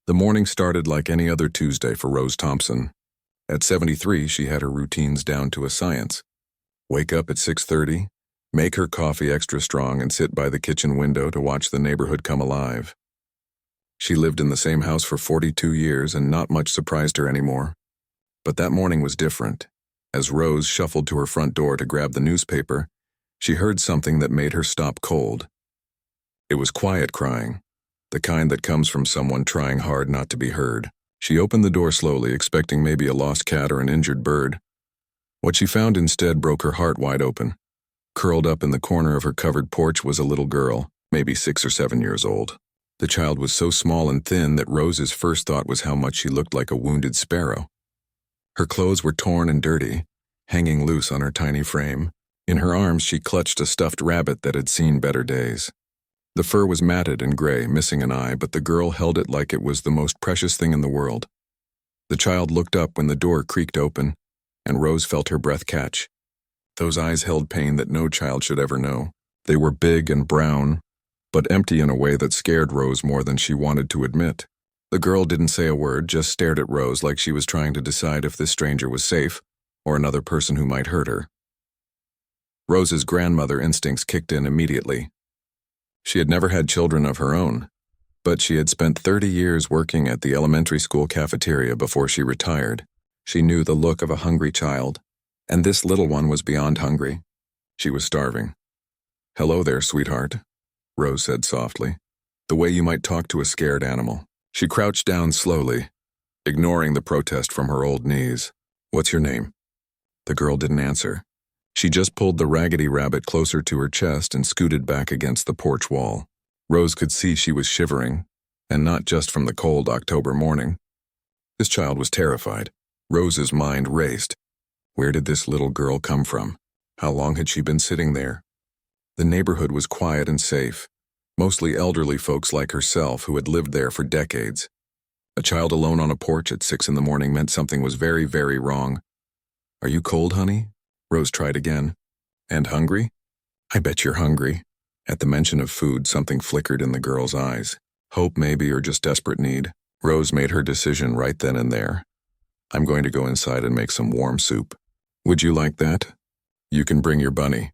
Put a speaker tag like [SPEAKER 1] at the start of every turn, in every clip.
[SPEAKER 1] The morning started like any other Tuesday for Rose Thompson. At 73, she had her routines down to a science. Wake up at 6:30, make her coffee extra strong, and sit by the kitchen window to watch the neighborhood come alive. She lived in the same house for 42 years, and not much surprised her anymore. But that morning was different. As Rose shuffled to her front door to grab the newspaper, she heard something that made her stop cold. It was quiet crying, the kind that comes from someone trying hard not to be heard. She opened the door slowly, expecting maybe a lost cat or an injured bird. What she found instead broke her heart wide open. Curled up in the corner of her covered porch was a little girl, maybe 6 or 7 years old. The child was so small and thin that Rose's first thought was how much she looked like a wounded sparrow. Her clothes were torn and dirty, hanging loose on her tiny frame. In her arms she clutched a stuffed rabbit that had seen better days. The fur was matted and gray, missing an eye, but the girl held it like it was the most precious thing in the world. The child looked up when the door creaked open, and Rose felt her breath catch. Those eyes held pain that no child should ever know. They were big and brown, but empty in a way that scared Rose more than she wanted to admit. The girl didn't say a word, just stared at Rose like she was trying to decide if this stranger was safe or another person who might hurt her. Rose's grandmother instincts kicked in immediately. She had never had children of her own, but she had spent 30 years working at the elementary school cafeteria before she retired. She knew the look of a hungry child, and this little one was beyond hungry. She was starving. "Hello there, sweetheart," Rose said softly, the way you might talk to a scared animal. She crouched down slowly, ignoring the protest from her old knees. "What's your name?" The girl didn't answer. She just pulled the raggedy rabbit closer to her chest and scooted back against the porch wall. Rose could see she was shivering, and not just from the cold October morning. This child was terrified. Rose's mind raced. Where did this little girl come from? How long had she been sitting there? The neighborhood was quiet and safe, mostly elderly folks like herself who had lived there for decades. A child alone on a porch at 6 in the morning meant something was very, very wrong. "Are you cold, honey?" Rose tried again. "And hungry?" "I bet you're hungry." At the mention of food, something flickered in the girl's eyes. Hope maybe, or just desperate need. Rose made her decision right then and there. "I'm going to go inside and make some warm soup. Would you like that? You can bring your bunny."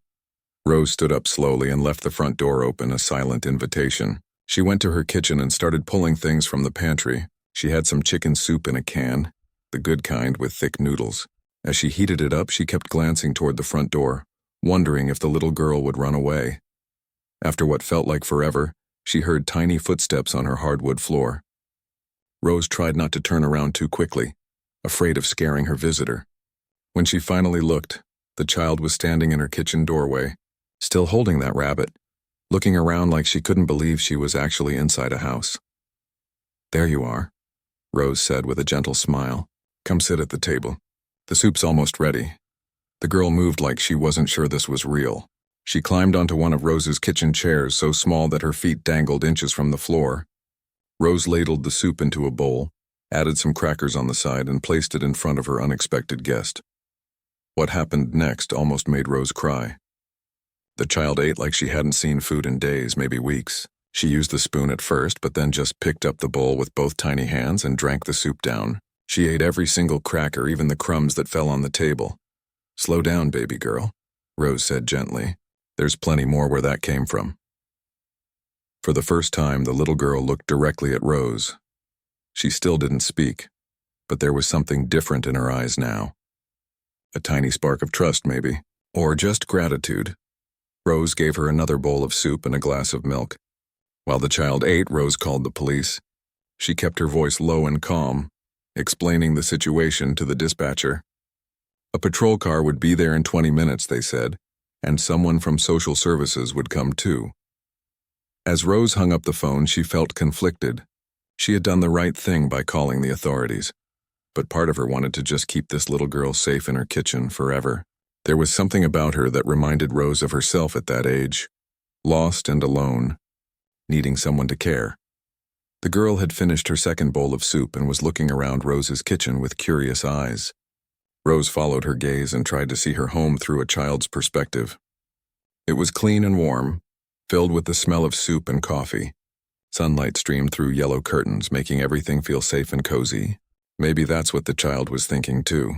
[SPEAKER 1] Rose stood up slowly and left the front door open, a silent invitation. She went to her kitchen and started pulling things from the pantry. She had some chicken soup in a can, the good kind with thick noodles. As she heated it up, she kept glancing toward the front door, wondering if the little girl would run away. After what felt like forever, she heard tiny footsteps on her hardwood floor. Rose tried not to turn around too quickly, afraid of scaring her visitor. When she finally looked, the child was standing in her kitchen doorway, still holding that rabbit, looking around like she couldn't believe she was actually inside a house. "There you are," Rose said with a gentle smile. "Come sit at the table. The soup's almost ready." The girl moved like she wasn't sure this was real. She climbed onto one of Rose's kitchen chairs, so small that her feet dangled inches from the floor. Rose ladled the soup into a bowl, added some crackers on the side, and placed it in front of her unexpected guest. What happened next almost made Rose cry. The child ate like she hadn't seen food in days, maybe weeks. She used the spoon at first, but then just picked up the bowl with both tiny hands and drank the soup down. She ate every single cracker, even the crumbs that fell on the table. "Slow down, baby girl," Rose said gently. "There's plenty more where that came from." For the first time, the little girl looked directly at Rose. She still didn't speak, but there was something different in her eyes now. A tiny spark of trust, maybe, or just gratitude. Rose gave her another bowl of soup and a glass of milk. While the child ate, Rose called the police. She kept her voice low and calm, explaining the situation to the dispatcher. A patrol car would be there in 20 minutes, they said, and someone from social services would come too. As Rose hung up the phone, she felt conflicted. She had done the right thing by calling the authorities, but part of her wanted to just keep this little girl safe in her kitchen forever. There was something about her that reminded Rose of herself at that age, lost and alone, needing someone to care. The girl had finished her second bowl of soup and was looking around Rose's kitchen with curious eyes. Rose followed her gaze and tried to see her home through a child's perspective. It was clean and warm, filled with the smell of soup and coffee. Sunlight streamed through yellow curtains, making everything feel safe and cozy. Maybe that's what the child was thinking too.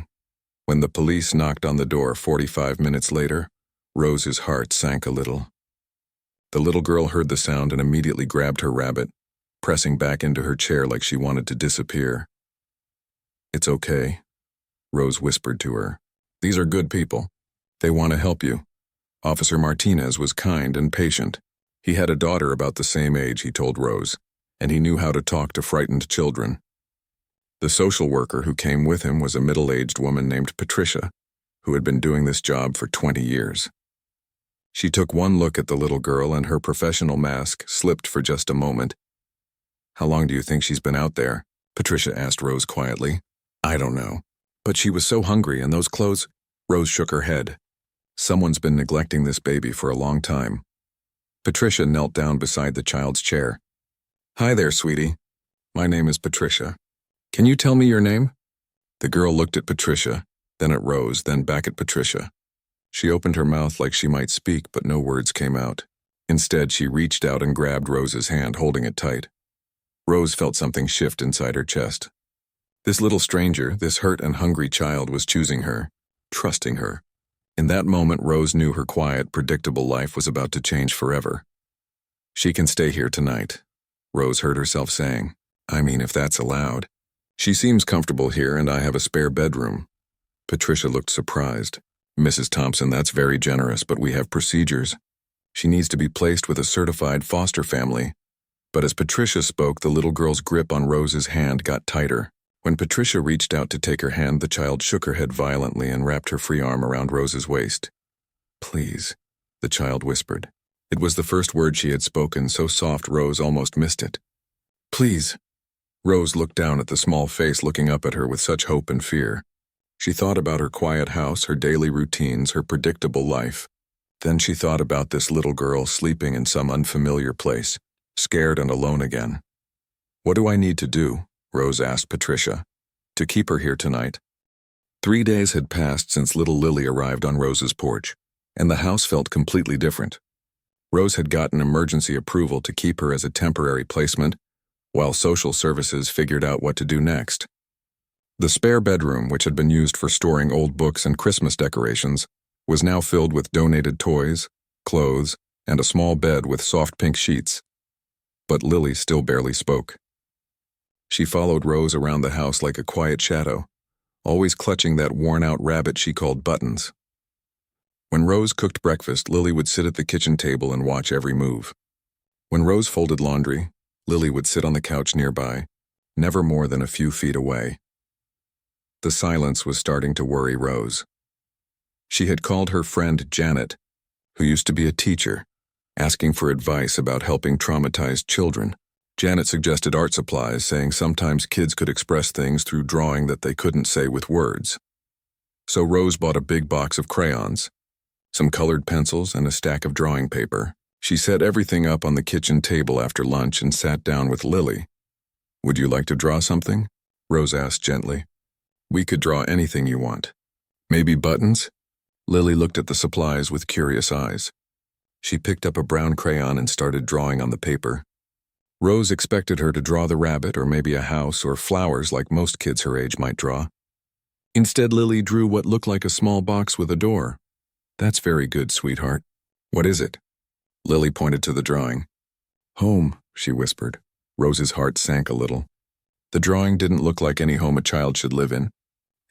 [SPEAKER 1] When the police knocked on the door 45 minutes later, Rose's heart sank a little. The little girl heard the sound and immediately grabbed her rabbit, pressing back into her chair like she wanted to disappear. "It's okay," Rose whispered to her. "These are good people. They want to help you." Officer Martinez was kind and patient. He had a daughter about the same age, he told Rose, and he knew how to talk to frightened children. The social worker who came with him was a middle-aged woman named Patricia, who had been doing this job for 20 years. She took one look at the little girl and her professional mask slipped for just a moment. "How long do you think she's been out there?" Patricia asked Rose quietly. "I don't know. But she was so hungry and those clothes—" Rose shook her head. "Someone's been neglecting this baby for a long time." Patricia knelt down beside the child's chair. "Hi there, sweetie. My name is Patricia. Can you tell me your name?" The girl looked at Patricia, then at Rose, then back at Patricia. She opened her mouth like she might speak, but no words came out. Instead, she reached out and grabbed Rose's hand, holding it tight. Rose felt something shift inside her chest. This little stranger, this hurt and hungry child, was choosing her, trusting her. In that moment, Rose knew her quiet, predictable life was about to change forever. "She can stay here tonight," Rose heard herself saying. "I mean, if that's allowed. She seems comfortable here and I have a spare bedroom." Patricia looked surprised. "Mrs. Thompson, that's very generous, but we have procedures. She needs to be placed with a certified foster family." But as Patricia spoke, the little girl's grip on Rose's hand got tighter. When Patricia reached out to take her hand, the child shook her head violently and wrapped her free arm around Rose's waist. "Please," the child whispered. It was the first word she had spoken, so soft Rose almost missed it. "Please." Rose looked down at the small face looking up at her with such hope and fear. She thought about her quiet house, her daily routines, her predictable life. Then she thought about this little girl sleeping in some unfamiliar place, scared and alone again. "What do I need to do?" Rose asked Patricia. "To keep her here tonight?" 3 days had passed since little Lily arrived on Rose's porch, and the house felt completely different. Rose had gotten emergency approval to keep her as a temporary placement, while social services figured out what to do next. The spare bedroom, which had been used for storing old books and Christmas decorations, was now filled with donated toys, clothes, and a small bed with soft pink sheets. But Lily still barely spoke. She followed Rose around the house like a quiet shadow, always clutching that worn-out rabbit she called Buttons. When Rose cooked breakfast, Lily would sit at the kitchen table and watch every move. When Rose folded laundry, Lily would sit on the couch nearby, never more than a few feet away. The silence was starting to worry Rose. She had called her friend Janet, who used to be a teacher, asking for advice about helping traumatized children. Janet suggested art supplies, saying sometimes kids could express things through drawing that they couldn't say with words. So Rose bought a big box of crayons, some colored pencils, and a stack of drawing paper. She set everything up on the kitchen table after lunch and sat down with Lily. "Would you like to draw something?" Rose asked gently. "We could draw anything you want. Maybe buttons?" Lily looked at the supplies with curious eyes. She picked up a brown crayon and started drawing on the paper. Rose expected her to draw the rabbit or maybe a house or flowers like most kids her age might draw. Instead, Lily drew what looked like a small box with a door. "That's very good, sweetheart. What is it?" Lily pointed to the drawing. "Home," she whispered. Rose's heart sank a little. The drawing didn't look like any home a child should live in.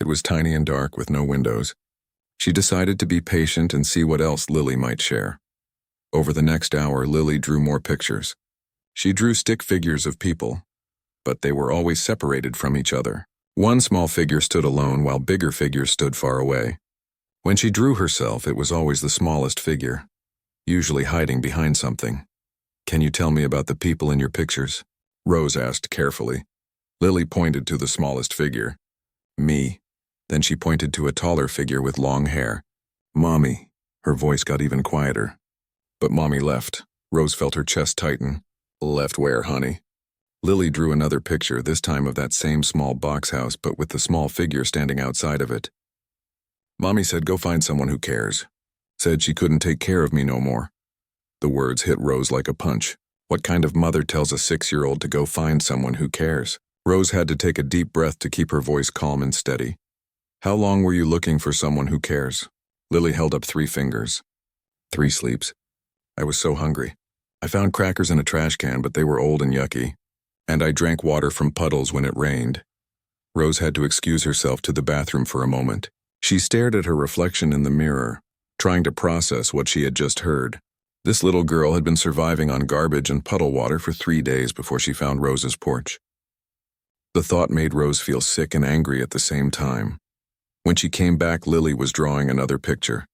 [SPEAKER 1] It was tiny and dark with no windows. She decided to be patient and see what else Lily might share. Over the next hour, Lily drew more pictures. She drew stick figures of people, but they were always separated from each other. One small figure stood alone while bigger figures stood far away. When she drew herself, it was always the smallest figure, usually hiding behind something. "Can you tell me about the people in your pictures?" Rose asked carefully. Lily pointed to the smallest figure. "Me." Then she pointed to a taller figure with long hair. "Mommy." Her voice got even quieter. But Mommy left. Rose felt her chest tighten. "Left where, honey?" Lily drew another picture, this time of that same small box house, but with the small figure standing outside of it. "Mommy said go find someone who cares. Said she couldn't take care of me no more." The words hit Rose like a punch. What kind of mother tells a 6-year-old to go find someone who cares? Rose had to take a deep breath to keep her voice calm and steady. How long were you looking for someone who cares? Lily held up 3 fingers. 3 sleeps. I was so hungry. I found crackers in a trash can, but they were old and yucky. And I drank water from puddles when it rained. Rose had to excuse herself to the bathroom for a moment. She stared at her reflection in the mirror, trying to process what she had just heard. This little girl had been surviving on garbage and puddle water for 3 days before she found Rose's porch. The thought made Rose feel sick and angry at the same time. When she came back, Lily was drawing another picture.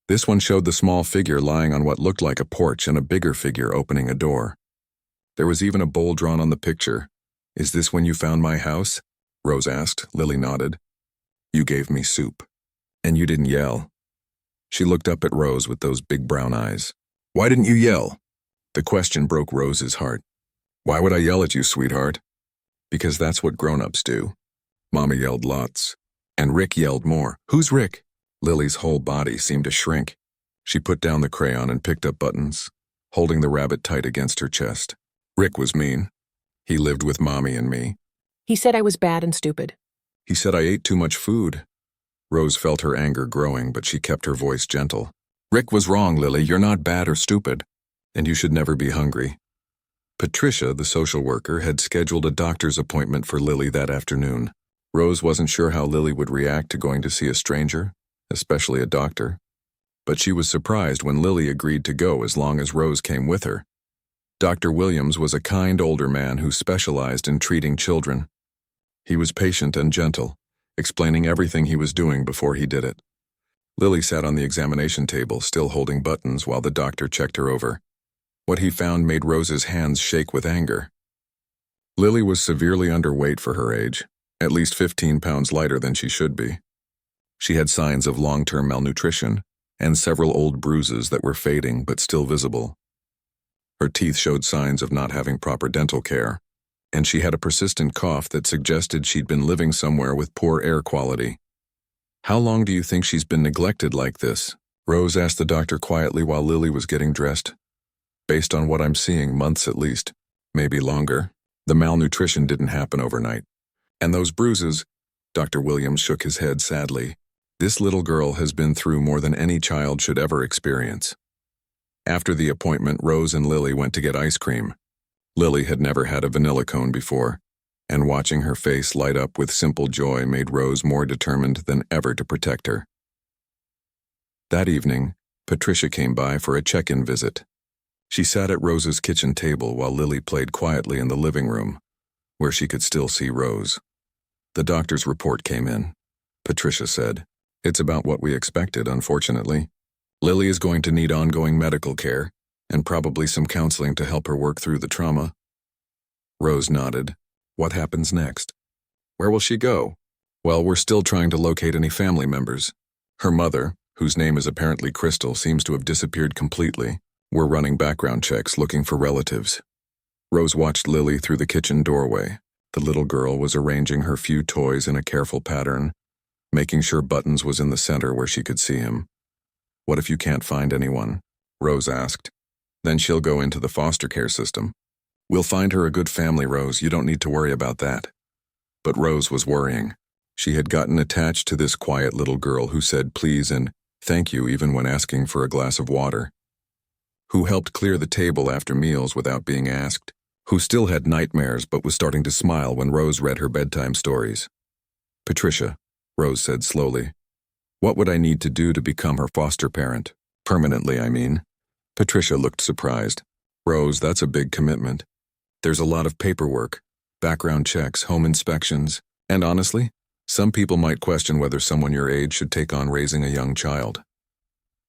[SPEAKER 1] This one showed the small figure lying on what looked like a porch and a bigger figure opening a door. There was even a bowl drawn on the picture. Is this when you found my house? Rose asked. Lily nodded. You gave me soup. And you didn't yell. She looked up at Rose with those big brown eyes. Why didn't you yell? The question broke Rose's heart. Why would I yell at you, sweetheart? Because that's what grown-ups do. Mama yelled lots. And Rick yelled more. Who's Rick? Lily's whole body seemed to shrink. She put down the crayon and picked up Buttons, holding the rabbit tight against her chest. Rick was mean. He lived with Mommy and me.
[SPEAKER 2] He said I was bad and stupid.
[SPEAKER 1] He said I ate too much food. Rose felt her anger growing, but she kept her voice gentle. Rick was wrong, Lily. You're not bad or stupid. And you should never be hungry. Patricia, the social worker, had scheduled a doctor's appointment for Lily that afternoon. Rose wasn't sure how Lily would react to going to see a stranger, especially a doctor. But she was surprised when Lily agreed to go as long as Rose came with her. Dr. Williams was a kind older man who specialized in treating children. He was patient and gentle, explaining everything he was doing before he did it. Lily sat on the examination table, still holding Buttons, while the doctor checked her over. What he found made Rose's hands shake with anger. Lily was severely underweight for her age, at least 15 pounds lighter than she should be. She had signs of long-term malnutrition and several old bruises that were fading but still visible. Her teeth showed signs of not having proper dental care, and she had a persistent cough that suggested she'd been living somewhere with poor air quality. How long do you think she's been neglected like this? Rose asked the doctor quietly while Lily was getting dressed. Based on what I'm seeing, months at least, maybe longer. The malnutrition didn't happen overnight. And those bruises, Dr. Williams shook his head sadly. This little girl has been through more than any child should ever experience. After the appointment, Rose and Lily went to get ice cream. Lily had never had a vanilla cone before, and watching her face light up with simple joy made Rose more determined than ever to protect her. That evening, Patricia came by for a check-in visit. She sat at Rose's kitchen table while Lily played quietly in the living room, where she could still see Rose. The doctor's report came in. Patricia said, "It's about what we expected, unfortunately. Lily is going to need ongoing medical care, and probably some counseling to help her work through the trauma." Rose nodded. What happens next? Where will she go? Well, we're still trying to locate any family members. Her mother, whose name is apparently Crystal, seems to have disappeared completely. We're running background checks looking for relatives. Rose watched Lily through the kitchen doorway. The little girl was arranging her few toys in a careful pattern, making sure Buttons was in the center where she could see him. What if you can't find anyone? Rose asked. Then she'll go into the foster care system. We'll find her a good family, Rose. You don't need to worry about that. But Rose was worrying. She had gotten attached to this quiet little girl who said please and thank you even when asking for a glass of water. Who helped clear the table after meals without being asked. Who still had nightmares but was starting to smile when Rose read her bedtime stories. Patricia, Rose said slowly. What would I need to do to become her foster parent? Permanently, I mean. Patricia looked surprised. Rose, that's a big commitment. There's a lot of paperwork, background checks, home inspections, and honestly, some people might question whether someone your age should take on raising a young child.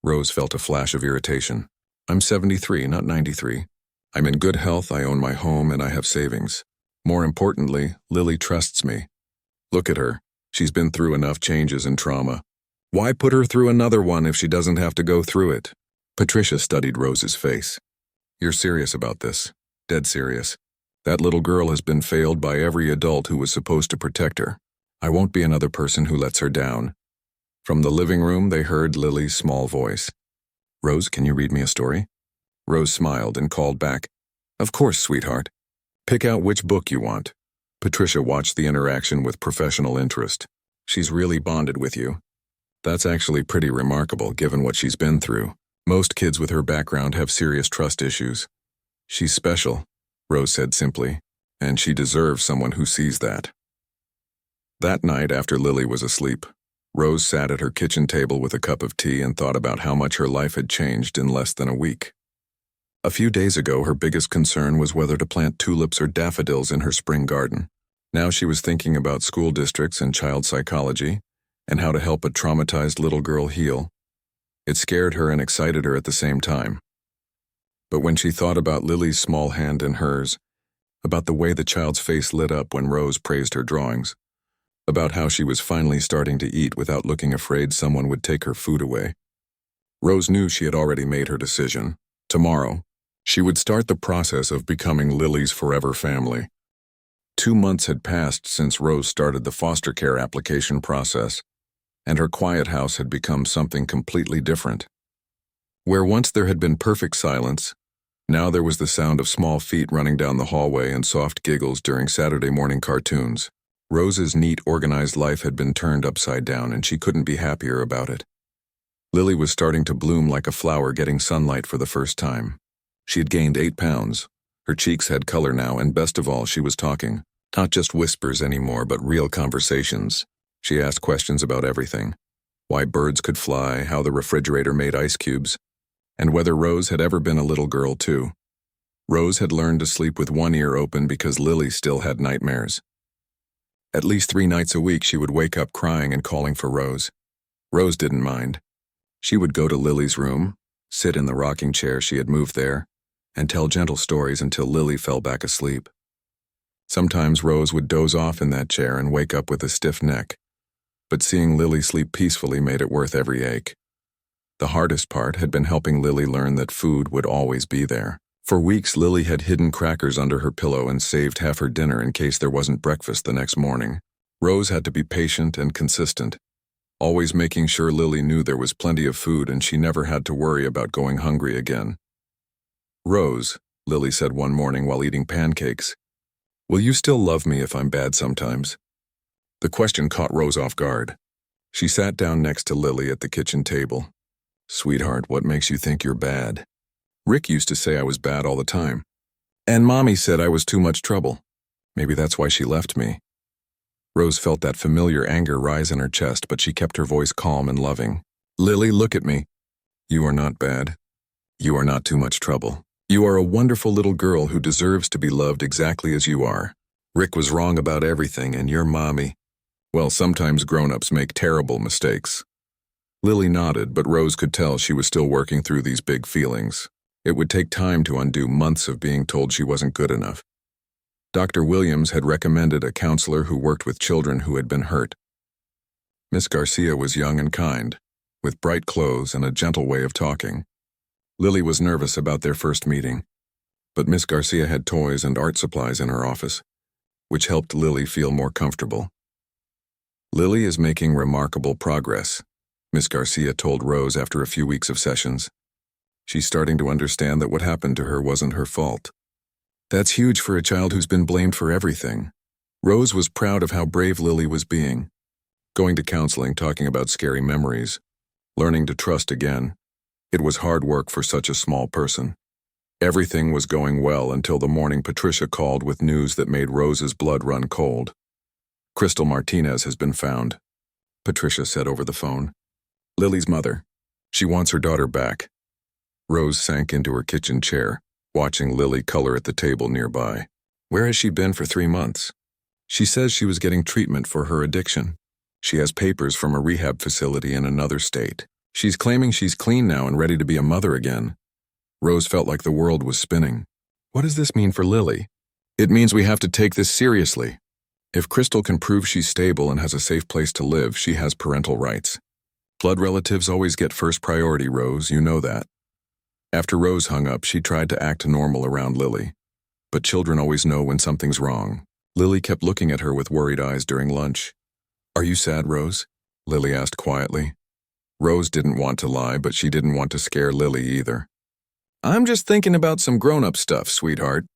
[SPEAKER 1] Rose felt a flash of irritation. I'm 73, not 93. I'm in good health, I own my home, and I have savings. More importantly, Lily trusts me. Look at her. She's been through enough changes and trauma. Why put her through another one if she doesn't have to go through it? Patricia studied Rose's face. You're serious about this. Dead serious. That little girl has been failed by every adult who was supposed to protect her. I won't be another person who lets her down. From the living room, they heard Lily's small voice. Rose, can you read me a story? Rose smiled and called back, Of course, sweetheart. Pick out which book you want. Patricia watched the interaction with professional interest. She's really bonded with you. That's actually pretty remarkable given what she's been through. Most kids with her background have serious trust issues. She's special, Rose said simply, and she deserves someone who sees that. That night, after Lily was asleep, Rose sat at her kitchen table with a cup of tea and thought about how much her life had changed in less than a week. A few days ago, her biggest concern was whether to plant tulips or daffodils in her spring garden. Now she was thinking about school districts and child psychology, and how to help a traumatized little girl heal. It scared her and excited her at the same time. But when she thought about Lily's small hand in hers, about the way the child's face lit up when Rose praised her drawings, about how she was finally starting to eat without looking afraid someone would take her food away, Rose knew she had already made her decision. Tomorrow, she would start the process of becoming Lily's forever family. 2 months had passed since Rose started the foster care application process, and her quiet house had become something completely different. Where once there had been perfect silence, now there was the sound of small feet running down the hallway and soft giggles during Saturday morning cartoons. Rose's neat, organized life had been turned upside down, and she couldn't be happier about it. Lily was starting to bloom like a flower getting sunlight for the first time. She had gained 8 pounds. Her cheeks had color now, and best of all, she was talking. Not just whispers anymore, but real conversations. She asked questions about everything. Why birds could fly, how the refrigerator made ice cubes, and whether Rose had ever been a little girl too. Rose had learned to sleep with one ear open because Lily still had nightmares. At least 3 nights a week she would wake up crying and calling for Rose. Rose didn't mind. She would go to Lily's room, sit in the rocking chair she had moved there, and tell gentle stories until Lily fell back asleep. Sometimes Rose would doze off in that chair and wake up with a stiff neck, but seeing Lily sleep peacefully made it worth every ache. The hardest part had been helping Lily learn that food would always be there. For weeks, Lily had hidden crackers under her pillow and saved half her dinner in case there wasn't breakfast the next morning. Rose had to be patient and consistent, always making sure Lily knew there was plenty of food and she never had to worry about going hungry again. "Rose," Lily said one morning while eating pancakes, "will you still love me if I'm bad sometimes?" The question caught Rose off guard. She sat down next to Lily at the kitchen table. "Sweetheart, what makes you think you're bad? Rick used to say I was bad all the time. And Mommy said I was too much trouble. Maybe that's why she left me." Rose felt that familiar anger rise in her chest, but she kept her voice calm and loving. "Lily, look at me. You are not bad. You are not too much trouble. You are a wonderful little girl who deserves to be loved exactly as you are. Rick was wrong about everything, and your mommy, well, sometimes grown-ups make terrible mistakes." Lily nodded, but Rose could tell she was still working through these big feelings. It would take time to undo months of being told she wasn't good enough. Dr. Williams had recommended a counselor who worked with children who had been hurt. Miss Garcia was young and kind, with bright clothes and a gentle way of talking. Lily was nervous about their first meeting, but Miss Garcia had toys and art supplies in her office, which helped Lily feel more comfortable. "Lily is making remarkable progress," Miss Garcia told Rose after a few weeks of sessions. "She's starting to understand that what happened to her wasn't her fault. That's huge for a child who's been blamed for everything." Rose was proud of how brave Lily was being. Going to counseling, talking about scary memories, learning to trust again. It was hard work for such a small person. Everything was going well until the morning Patricia called with news that made Rose's blood run cold. "Crystal Martinez has been found," Patricia said over the phone. "Lily's mother. She wants her daughter back." Rose sank into her kitchen chair, watching Lily color at the table nearby. "Where has she been for 3 months? She says she was getting treatment for her addiction. She has papers from a rehab facility in another state. She's claiming she's clean now and ready to be a mother again." Rose felt like the world was spinning. What does this mean for Lily? "It means we have to take this seriously. If Crystal can prove she's stable and has a safe place to live, she has parental rights. Blood relatives always get first priority, Rose, you know that." After Rose hung up, she tried to act normal around Lily. But children always know when something's wrong. Lily kept looking at her with worried eyes during lunch. "Are you sad, Rose?" Lily asked quietly. Rose didn't want to lie, but she didn't want to scare Lily either. I'm just thinking about some grown-up stuff, sweetheart.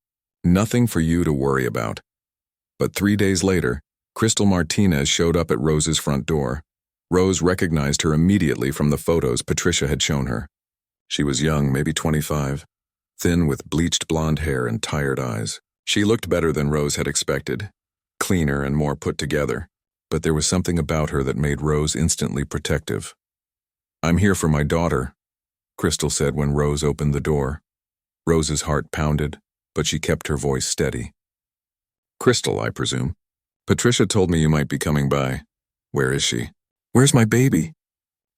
[SPEAKER 1] Nothing for you to worry about. But 3 days later, Crystal Martinez showed up at Rose's front door. Rose recognized her immediately from the photos Patricia had shown her. She was young, maybe 25, thin with bleached blonde hair and tired eyes. She looked better than Rose had expected, cleaner and more put together, but there was something about her that made Rose instantly protective. "I'm here for my daughter," Crystal said when Rose opened the door. Rose's heart pounded, but she kept her voice steady. "Crystal, I presume. Patricia told me you might be coming by. Where is she? Where's my baby?"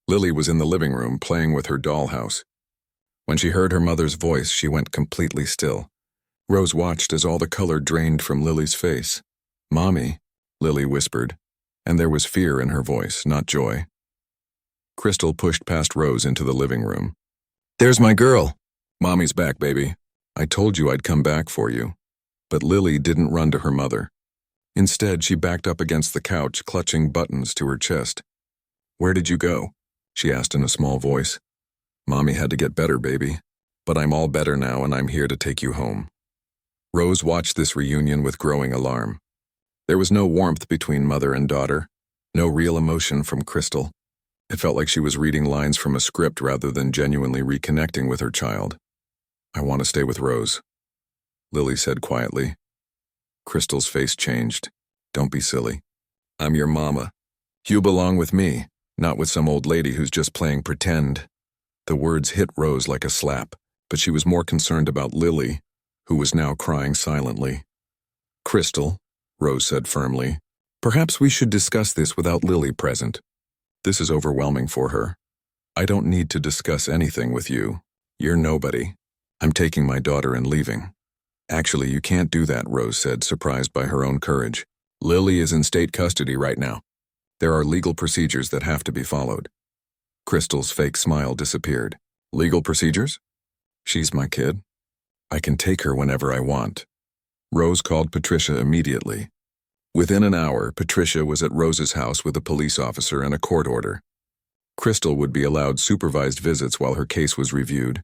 [SPEAKER 1] Lily was in the living room playing with her dollhouse. When she heard her mother's voice, she went completely still. Rose watched as all the color drained from Lily's face. "Mommy," Lily whispered, and there was fear in her voice, not joy. Crystal pushed past Rose into the living room. "There's my girl. Mommy's back, baby. I told you I'd come back for you." But Lily didn't run to her mother. Instead, she backed up against the couch, clutching buttons to her chest. "Where did you go?" she asked in a small voice. "Mommy had to get better, baby. But I'm all better now and I'm here to take you home." Rose watched this reunion with growing alarm. There was no warmth between mother and daughter, no real emotion from Crystal. It felt like she was reading lines from a script rather than genuinely reconnecting with her child. "I want to stay with Rose," Lily said quietly. Crystal's face changed. "Don't be silly. I'm your mama. You belong with me, not with some old lady who's just playing pretend." The words hit Rose like a slap, but she was more concerned about Lily, who was now crying silently. "Crystal," Rose said firmly, "perhaps we should discuss this without Lily present. This is overwhelming for her. I don't need to discuss anything with you. You're nobody. I'm taking my daughter and leaving." "Actually, you can't do that," Rose said, surprised by her own courage. "Lily is in state custody right now. There are legal procedures that have to be followed." Crystal's fake smile disappeared. "Legal procedures? She's my kid. I can take her whenever I want." Rose called Patricia immediately. Within an hour, Patricia was at Rose's house with a police officer and a court order. Crystal would be allowed supervised visits while her case was reviewed,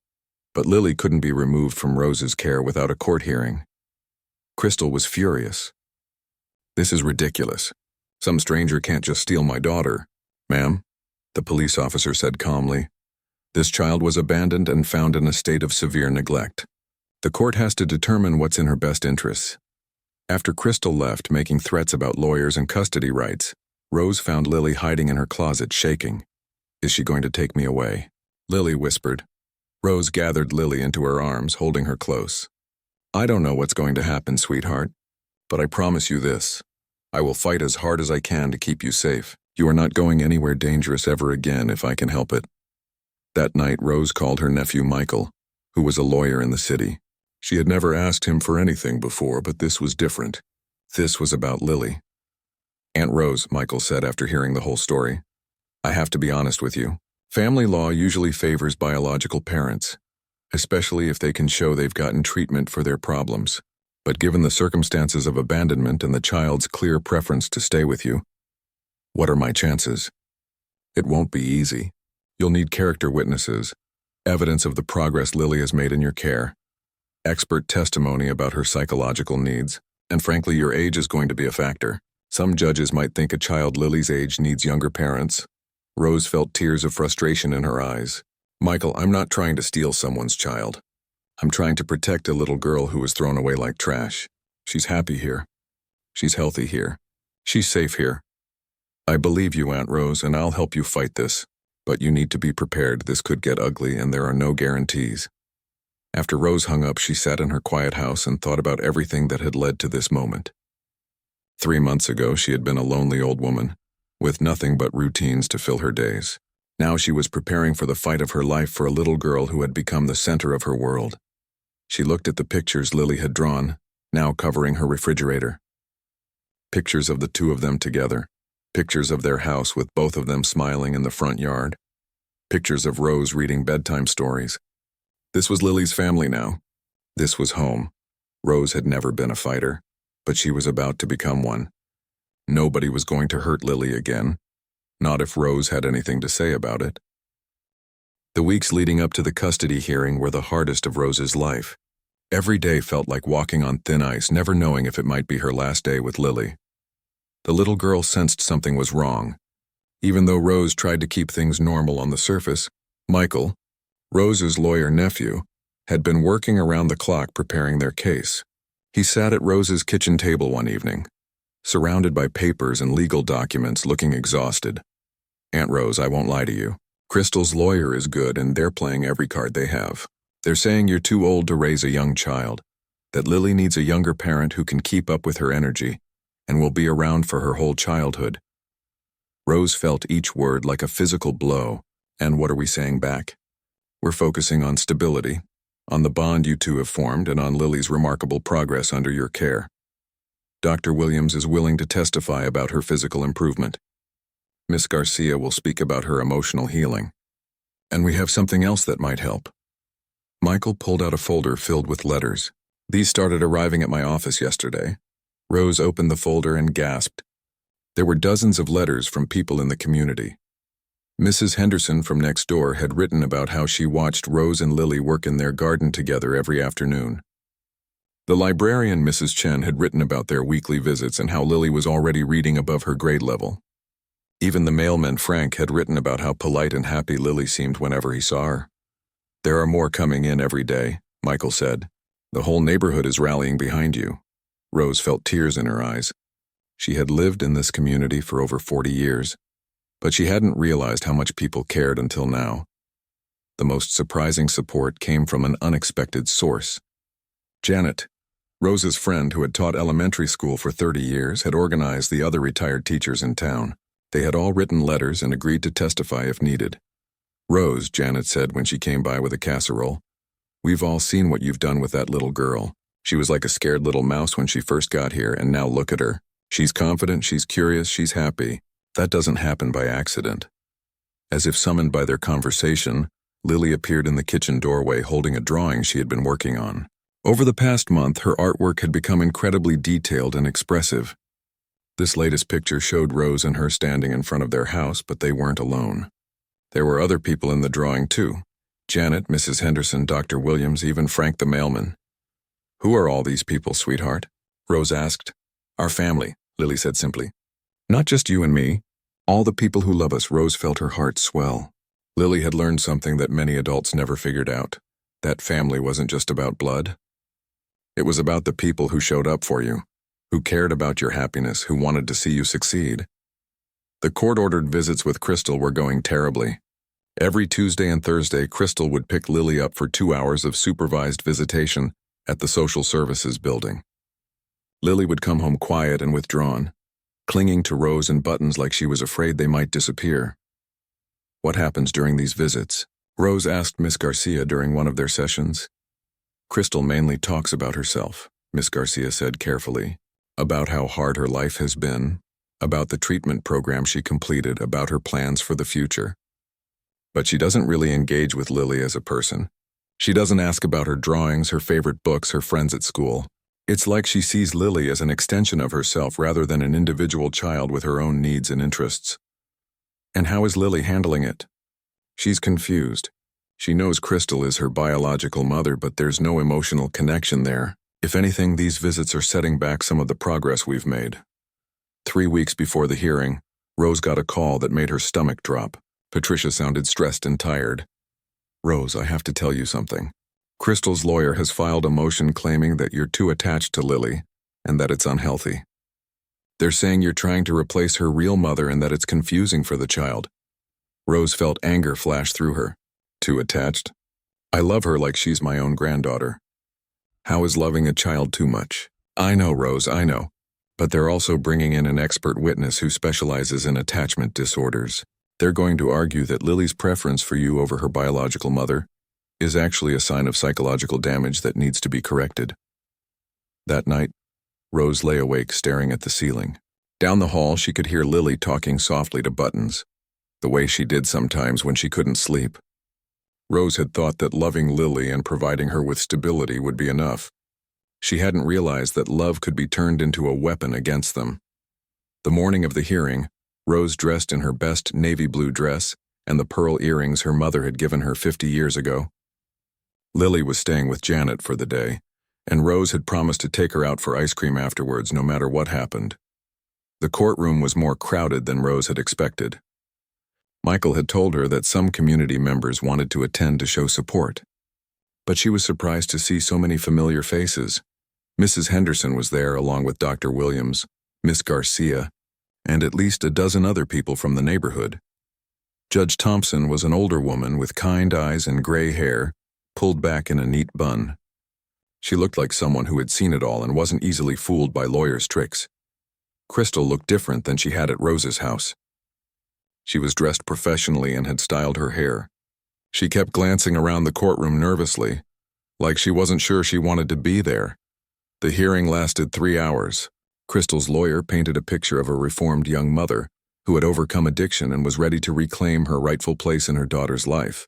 [SPEAKER 1] but Lily couldn't be removed from Rose's care without a court hearing. Crystal was furious. "This is ridiculous. Some stranger can't just steal my daughter." "Ma'am," the police officer said calmly, "this child was abandoned and found in a state of severe neglect. The court has to determine what's in her best interests." After Crystal left, making threats about lawyers and custody rights, Rose found Lily hiding in her closet, shaking. "Is she going to take me away?" Lily whispered. Rose gathered Lily into her arms, holding her close. "I don't know what's going to happen, sweetheart, but I promise you this. I will fight as hard as I can to keep you safe. You are not going anywhere dangerous ever again if I can help it." That night, Rose called her nephew Michael, who was a lawyer in the city. She had never asked him for anything before, but this was different. This was about Lily. "Aunt Rose," Michael said after hearing the whole story, "I have to be honest with you. Family law usually favors biological parents, especially if they can show they've gotten treatment for their problems. But given the circumstances of abandonment and the child's clear preference to stay with you, what are my chances? It won't be easy. You'll need character witnesses, evidence of the progress Lily has made in your care, expert testimony about her psychological needs, and frankly, your age is going to be a factor. Some judges might think a child Lily's age needs younger parents." Rose felt tears of frustration in her eyes. "Michael, I'm not trying to steal someone's child. I'm trying to protect a little girl who was thrown away like trash. She's happy here. She's healthy here. She's safe here. I believe you, Aunt Rose, and I'll help you fight this. But you need to be prepared. This could get ugly, and there are no guarantees." After Rose hung up, she sat in her quiet house and thought about everything that had led to this moment. 3 months ago, she had been a lonely old woman, with nothing but routines to fill her days. Now she was preparing for the fight of her life for a little girl who had become the center of her world. She looked at the pictures Lily had drawn, now covering her refrigerator. Pictures of the two of them together. Pictures of their house with both of them smiling in the front yard. Pictures of Rose reading bedtime stories. This was Lily's family now. This was home. Rose had never been a fighter, but she was about to become one. Nobody was going to hurt Lily again, not if Rose had anything to say about it. The weeks leading up to the custody hearing were the hardest of Rose's life. Every day felt like walking on thin ice, never knowing if it might be her last day with Lily. The little girl sensed something was wrong. Even though Rose tried to keep things normal on the surface, Michael, Rose's lawyer nephew, had been working around the clock preparing their case. He sat at Rose's kitchen table one evening, surrounded by papers and legal documents, looking exhausted. "Aunt Rose, I won't lie to you. Crystal's lawyer is good and they're playing every card they have. They're saying you're too old to raise a young child, that Lily needs a younger parent who can keep up with her energy and will be around for her whole childhood." Rose felt each word like a physical blow. "And what are we saying back?" "We're focusing on stability, on the bond you two have formed, and on Lily's remarkable progress under your care. Dr. Williams is willing to testify about her physical improvement. Miss Garcia will speak about her emotional healing. And we have something else that might help." Michael pulled out a folder filled with letters. "These started arriving at my office yesterday." Rose opened the folder and gasped. There were dozens of letters from people in the community. Mrs. Henderson from next door had written about how she watched Rose and Lily work in their garden together every afternoon. The librarian, Mrs. Chen, had written about their weekly visits and how Lily was already reading above her grade level. Even the mailman, Frank, had written about how polite and happy Lily seemed whenever he saw her. "There are more coming in every day," Michael said. "The whole neighborhood is rallying behind you." Rose felt tears in her eyes. She had lived in this community for over 40 years, but she hadn't realized how much people cared until now. The most surprising support came from an unexpected source. Janet, Rose's friend who had taught elementary school for 30 years, had organized the other retired teachers in town. They had all written letters and agreed to testify if needed. "Rose," Janet said when she came by with a casserole, "we've all seen what you've done with that little girl. She was like a scared little mouse when she first got here, and now look at her. She's confident, she's curious, she's happy. That doesn't happen by accident." As if summoned by their conversation, Lily appeared in the kitchen doorway holding a drawing she had been working on. Over the past month, her artwork had become incredibly detailed and expressive. This latest picture showed Rose and her standing in front of their house, but they weren't alone. There were other people in the drawing too. Janet, Mrs. Henderson, Dr. Williams, even Frank the mailman. "Who are all these people, sweetheart?" Rose asked. "Our family," Lily said simply. "Not just you and me. All the people who love us." Rose felt her heart swell. Lily had learned something that many adults never figured out. That family wasn't just about blood. It was about the people who showed up for you, who cared about your happiness, who wanted to see you succeed. The court-ordered visits with Crystal were going terribly. Every Tuesday and Thursday, Crystal would pick Lily up for 2 hours of supervised visitation at the social services building. Lily would come home quiet and withdrawn, clinging to Rose and buttons like she was afraid they might disappear. "What happens during these visits?" Rose asked Miss Garcia during one of their sessions. "Crystal mainly talks about herself," Miss Garcia said carefully, "about how hard her life has been, about the treatment program she completed, about her plans for the future. But she doesn't really engage with Lily as a person. She doesn't ask about her drawings, her favorite books, her friends at school. It's like she sees Lily as an extension of herself rather than an individual child with her own needs and interests." "And how is Lily handling it?" "She's confused. She knows Crystal is her biological mother, but there's no emotional connection there. If anything, these visits are setting back some of the progress we've made." 3 weeks before the hearing, Rose got a call that made her stomach drop. Patricia sounded stressed and tired. "Rose, I have to tell you something. Crystal's lawyer has filed a motion claiming that you're too attached to Lily and that it's unhealthy. They're saying you're trying to replace her real mother and that it's confusing for the child." Rose felt anger flash through her. "Too attached? I love her like she's my own granddaughter. How is loving a child too much?" "I know, Rose, I know. But they're also bringing in an expert witness who specializes in attachment disorders. They're going to argue that Lily's preference for you over her biological mother is actually a sign of psychological damage that needs to be corrected." That night, Rose lay awake staring at the ceiling. Down the hall, she could hear Lily talking softly to Buttons, the way she did sometimes when she couldn't sleep. Rose had thought that loving Lily and providing her with stability would be enough. She hadn't realized that love could be turned into a weapon against them. The morning of the hearing, Rose, dressed in her best navy blue dress, and the pearl earrings her mother had given her 50 years ago. Lily was staying with Janet for the day, and Rose had promised to take her out for ice cream afterwards no matter what happened. The courtroom was more crowded than Rose had expected. Michael had told her that some community members wanted to attend to show support. But she was surprised to see so many familiar faces. Mrs. Henderson was there along with Dr. Williams, Miss Garcia, and at least a dozen other people from the neighborhood. Judge Thompson was an older woman with kind eyes and gray hair, pulled back in a neat bun. She looked like someone who had seen it all and wasn't easily fooled by lawyers' tricks. Crystal looked different than she had at Rose's house. She was dressed professionally and had styled her hair. She kept glancing around the courtroom nervously, like she wasn't sure she wanted to be there. The hearing lasted 3 hours. Crystal's lawyer painted a picture of a reformed young mother who had overcome addiction and was ready to reclaim her rightful place in her daughter's life.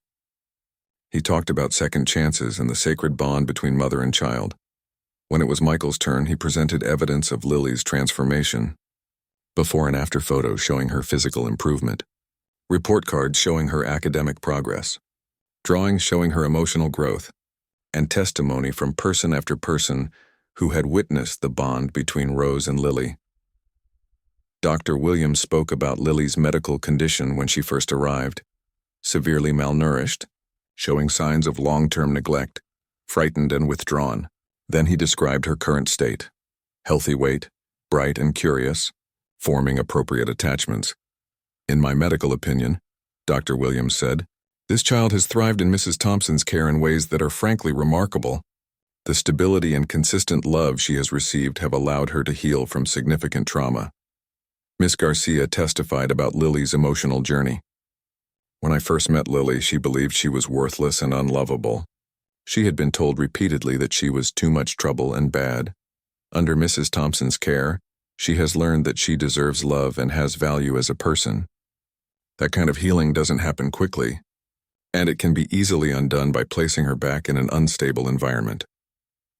[SPEAKER 1] He talked about second chances and the sacred bond between mother and child. When it was Michael's turn, he presented evidence of Lily's transformation. Before and after photos showing her physical improvement. Report cards showing her academic progress. Drawings showing her emotional growth. And testimony from person after person who had witnessed the bond between Rose and Lily. Dr. Williams spoke about Lily's medical condition when she first arrived. Severely malnourished, showing signs of long-term neglect, frightened and withdrawn. Then he described her current state. Healthy weight, bright and curious, forming appropriate attachments. In my medical opinion, Dr. Williams said, this child has thrived in Mrs. Thompson's care in ways that are frankly remarkable. The stability and consistent love she has received have allowed her to heal from significant trauma. Miss Garcia testified about Lily's emotional journey. When I first met Lily, she believed she was worthless and unlovable. She had been told repeatedly that she was too much trouble and bad. Under Mrs. Thompson's care, she has learned that she deserves love and has value as a person. That kind of healing doesn't happen quickly, and it can be easily undone by placing her back in an unstable environment.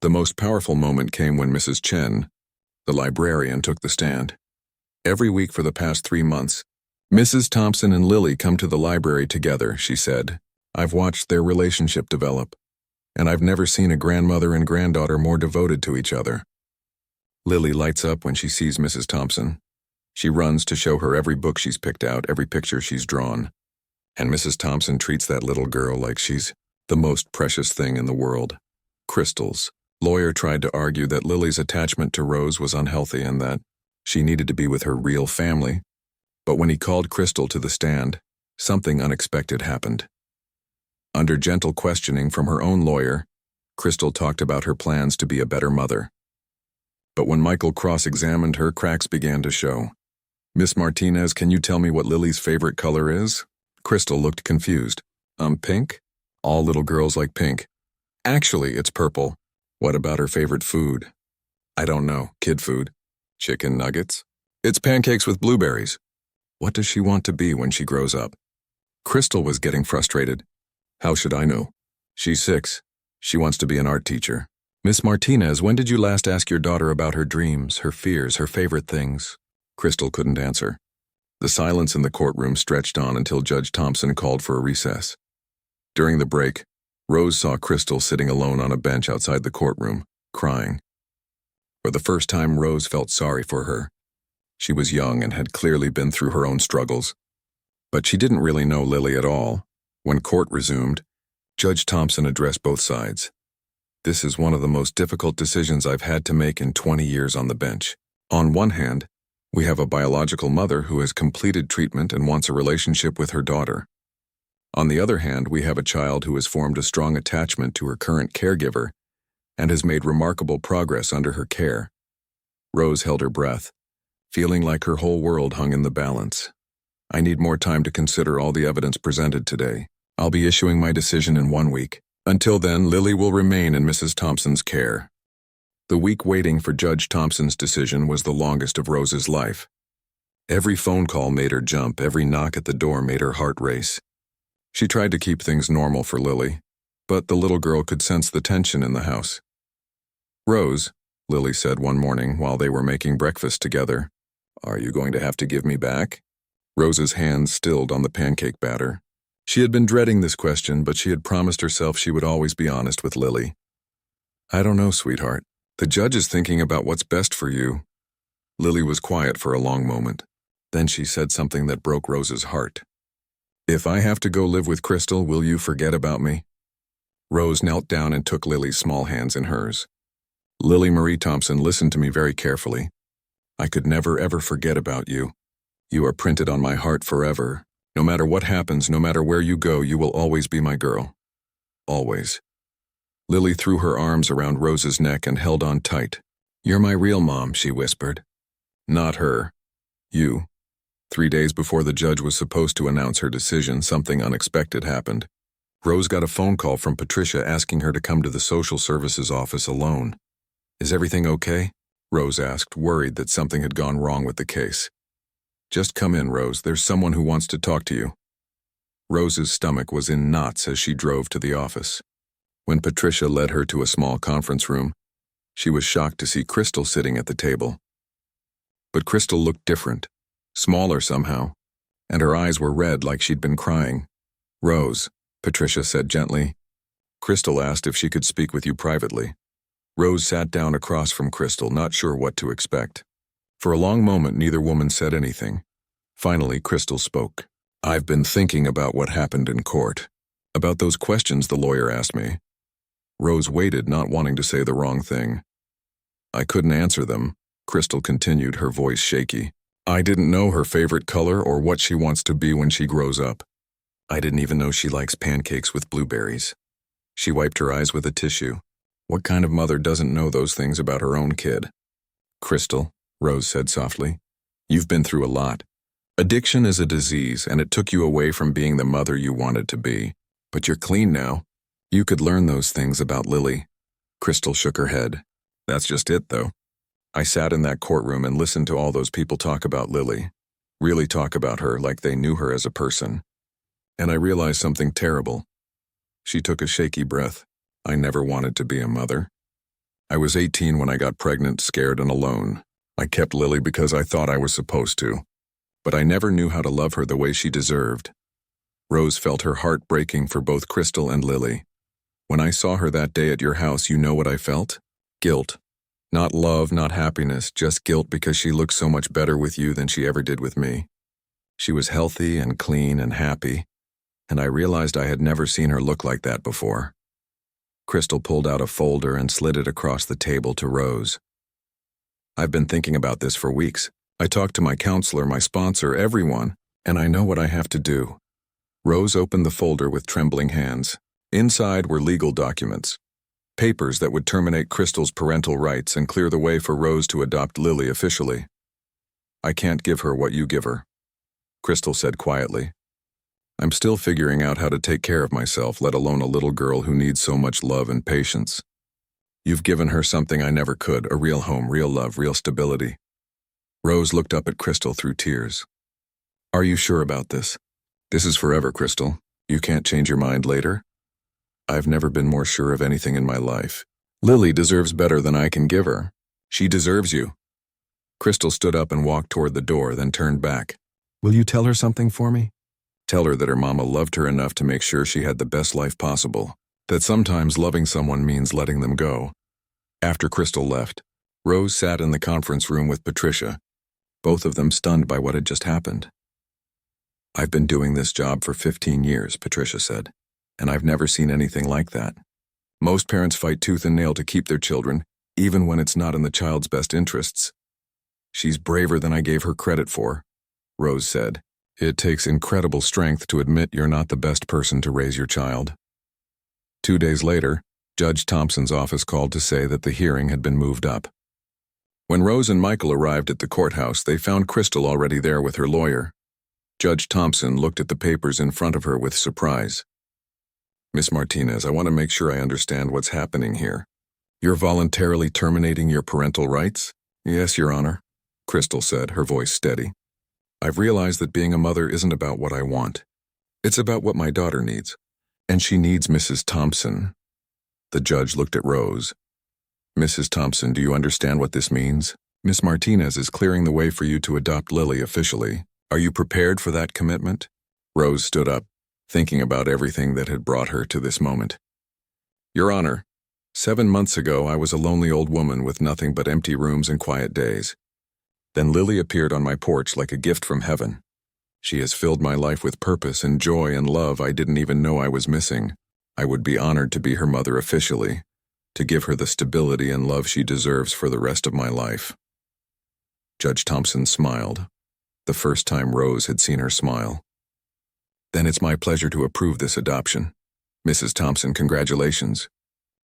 [SPEAKER 1] The most powerful moment came when Mrs. Chen, the librarian, took the stand. Every week for the past 3 months, Mrs. Thompson and Lily come to the library together, she said. I've watched their relationship develop, and I've never seen a grandmother and granddaughter more devoted to each other. Lily lights up when she sees Mrs. Thompson. She runs to show her every book she's picked out, every picture she's drawn. And Mrs. Thompson treats that little girl like she's the most precious thing in the world. Crystal's lawyer tried to argue that Lily's attachment to Rose was unhealthy and that she needed to be with her real family. But when he called Crystal to the stand, something unexpected happened. Under gentle questioning from her own lawyer, Crystal talked about her plans to be a better mother. But when Michael cross-examined her, cracks began to show. Miss Martinez, can you tell me what Lily's favorite color is? Crystal looked confused. Pink? All little girls like pink. Actually, it's purple. What about her favorite food? I don't know. Kid food. Chicken nuggets? It's pancakes with blueberries. What does she want to be when she grows up? Crystal was getting frustrated. How should I know? She's 6. She wants to be an art teacher. Miss Martinez, when did you last ask your daughter about her dreams, her fears, her favorite things? Crystal couldn't answer. The silence in the courtroom stretched on until Judge Thompson called for a recess. During the break, Rose saw Crystal sitting alone on a bench outside the courtroom, crying. For the first time, Rose felt sorry for her. She was young and had clearly been through her own struggles. But she didn't really know Lily at all. When court resumed, Judge Thompson addressed both sides. This is one of the most difficult decisions I've had to make in 20 years on the bench. On one hand, we have a biological mother who has completed treatment and wants a relationship with her daughter. On the other hand, we have a child who has formed a strong attachment to her current caregiver and has made remarkable progress under her care. Rose held her breath, feeling like her whole world hung in the balance. I need more time to consider all the evidence presented today. I'll be issuing my decision in 1 week. Until then, Lily will remain in Mrs. Thompson's care. The week waiting for Judge Thompson's decision was the longest of Rose's life. Every phone call made her jump, every knock at the door made her heart race. She tried to keep things normal for Lily, but the little girl could sense the tension in the house. Rose, Lily said one morning while they were making breakfast together, are you going to have to give me back? Rose's hands stilled on the pancake batter. She had been dreading this question, but she had promised herself she would always be honest with Lily. I don't know, sweetheart. The judge is thinking about what's best for you. Lily was quiet for a long moment. Then she said something that broke Rose's heart. If I have to go live with Crystal, will you forget about me? Rose knelt down and took Lily's small hands in hers. Lily Marie Thompson, listen to me very carefully. I could never ever forget about you. You are printed on my heart forever. No matter what happens, no matter where you go, you will always be my girl. Always. Lily threw her arms around Rose's neck and held on tight. You're my real mom, she whispered. Not her. You. 3 days before the judge was supposed to announce her decision, something unexpected happened. Rose got a phone call from Patricia asking her to come to the social services office alone. Is everything okay? Rose asked, worried that something had gone wrong with the case. Just come in, Rose. There's someone who wants to talk to you. Rose's stomach was in knots as she drove to the office. When Patricia led her to a small conference room, she was shocked to see Crystal sitting at the table. But Crystal looked different, smaller somehow, and her eyes were red like she'd been crying. Rose, Patricia said gently. Crystal asked if she could speak with you privately. Rose sat down across from Crystal, not sure what to expect. For a long moment, neither woman said anything. Finally, Crystal spoke. I've been thinking about what happened in court, about those questions the lawyer asked me. Rose waited, not wanting to say the wrong thing. I couldn't answer them, Crystal continued, her voice shaky. I didn't know her favorite color or what she wants to be when she grows up. I didn't even know she likes pancakes with blueberries. She wiped her eyes with a tissue. What kind of mother doesn't know those things about her own kid? Crystal, Rose said softly, you've been through a lot. Addiction is a disease, and it took you away from being the mother you wanted to be. But you're clean now. You could learn those things about Lily. Crystal shook her head. That's just it, though. I sat in that courtroom and listened to all those people talk about Lily. Really talk about her like they knew her as a person. And I realized something terrible. She took a shaky breath. I never wanted to be a mother. I was 18 when I got pregnant, scared and alone. I kept Lily because I thought I was supposed to. But I never knew how to love her the way she deserved. Rose felt her heart breaking for both Crystal and Lily. When I saw her that day at your house, you know what I felt? Guilt. Not love, not happiness, just guilt because she looked so much better with you than she ever did with me. She was healthy and clean and happy, and I realized I had never seen her look like that before. Crystal pulled out a folder and slid it across the table to Rose. I've been thinking about this for weeks. I talked to my counselor, my sponsor, everyone, and I know what I have to do. Rose opened the folder with trembling hands. Inside were legal documents, papers that would terminate Crystal's parental rights and clear the way for Rose to adopt Lily officially. I can't give her what you give her, Crystal said quietly. I'm still figuring out how to take care of myself, let alone a little girl who needs so much love and patience. You've given her something I never could, a real home, real love, real stability. Rose looked up at Crystal through tears. Are you sure about this? This is forever, Crystal. You can't change your mind later? I've never been more sure of anything in my life. Lily deserves better than I can give her. She deserves you. Crystal stood up and walked toward the door, then turned back. Will you tell her something for me? Tell her that her mama loved her enough to make sure she had the best life possible, that sometimes loving someone means letting them go. After Crystal left, Rose sat in the conference room with Patricia, both of them stunned by what had just happened. I've been doing this job for 15 years, Patricia said, and I've never seen anything like that. Most parents fight tooth and nail to keep their children, even when it's not in the child's best interests. She's braver than I gave her credit for, Rose said. It takes incredible strength to admit you're not the best person to raise your child. 2 days later, Judge Thompson's office called to say that the hearing had been moved up. When Rose and Michael arrived at the courthouse, they found Crystal already there with her lawyer. Judge Thompson looked at the papers in front of her with surprise. Miss Martinez, I want to make sure I understand what's happening here. You're voluntarily terminating your parental rights? Yes, Your Honor, Crystal said, her voice steady. I've realized that being a mother isn't about what I want. It's about what my daughter needs. And she needs Mrs. Thompson. The judge looked at Rose. Mrs. Thompson, do you understand what this means? Miss Martinez is clearing the way for you to adopt Lily officially. Are you prepared for that commitment? Rose stood up. thinking about everything that had brought her to this moment. Your Honor, 7 months ago I was a lonely old woman with nothing but empty rooms and quiet days. Then Lily appeared on my porch like a gift from heaven. She has filled my life with purpose and joy and love I didn't even know I was missing. I would be honored to be her mother officially, to give her the stability and love she deserves for the rest of my life. Judge Thompson smiled, the first time Rose had seen her smile. Then it's my pleasure to approve this adoption. Mrs. Thompson, congratulations.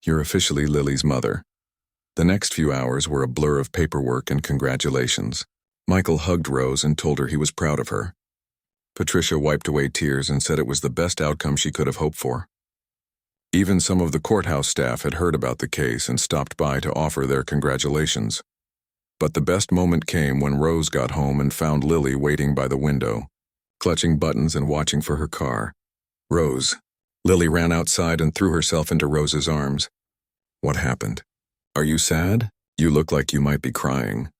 [SPEAKER 1] You're officially Lily's mother. The next few hours were a blur of paperwork and congratulations. Michael hugged Rose and told her he was proud of her. Patricia wiped away tears and said it was the best outcome she could have hoped for. Even some of the courthouse staff had heard about the case and stopped by to offer their congratulations. But the best moment came when Rose got home and found Lily waiting by the window, clutching buttons and watching for her car. Rose. Lily ran outside and threw herself into Rose's arms. What happened? Are you sad? You look like you might be crying.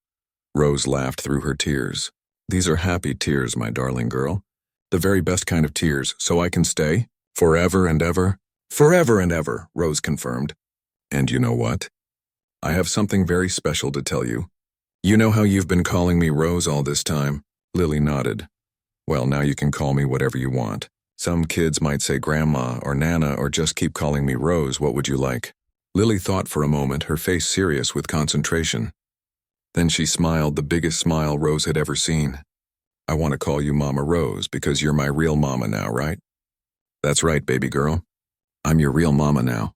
[SPEAKER 1] Rose laughed through her tears. These are happy tears, my darling girl. The very best kind of tears, so I can stay? Forever and ever? Forever and ever, Rose confirmed. And you know what? I have something very special to tell you. You know how you've been calling me Rose all this time? Lily nodded. Well, now you can call me whatever you want. Some kids might say Grandma or Nana or just keep calling me Rose. What would you like? Lily thought for a moment, her face serious with concentration. Then she smiled, the biggest smile Rose had ever seen. I want to call you Mama Rose because you're my real mama now, right? That's right, baby girl. I'm your real mama now.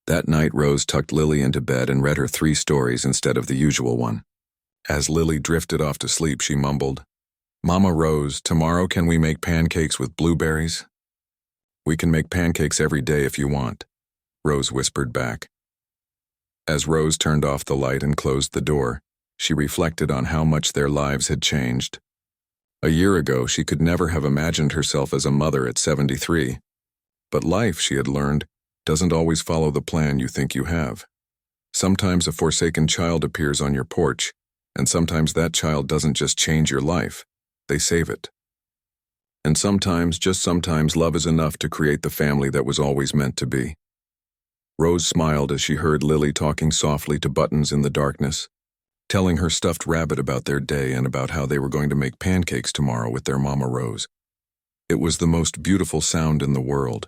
[SPEAKER 1] That night, Rose tucked Lily into bed and read her 3 stories instead of the usual one. As Lily drifted off to sleep, she mumbled, Mama Rose, tomorrow can we make pancakes with blueberries? We can make pancakes every day if you want, Rose whispered back. As Rose turned off the light and closed the door, she reflected on how much their lives had changed. A year ago, she could never have imagined herself as a mother at 73. But life, she had learned, doesn't always follow the plan you think you have. Sometimes a forsaken child appears on your porch, and sometimes that child doesn't just change your life, they save it. And sometimes, just sometimes, love is enough to create the family that was always meant to be. Rose smiled as she heard Lily talking softly to Buttons in the darkness, telling her stuffed rabbit about their day and about how they were going to make pancakes tomorrow with their Mama Rose. It was the most beautiful sound in the world,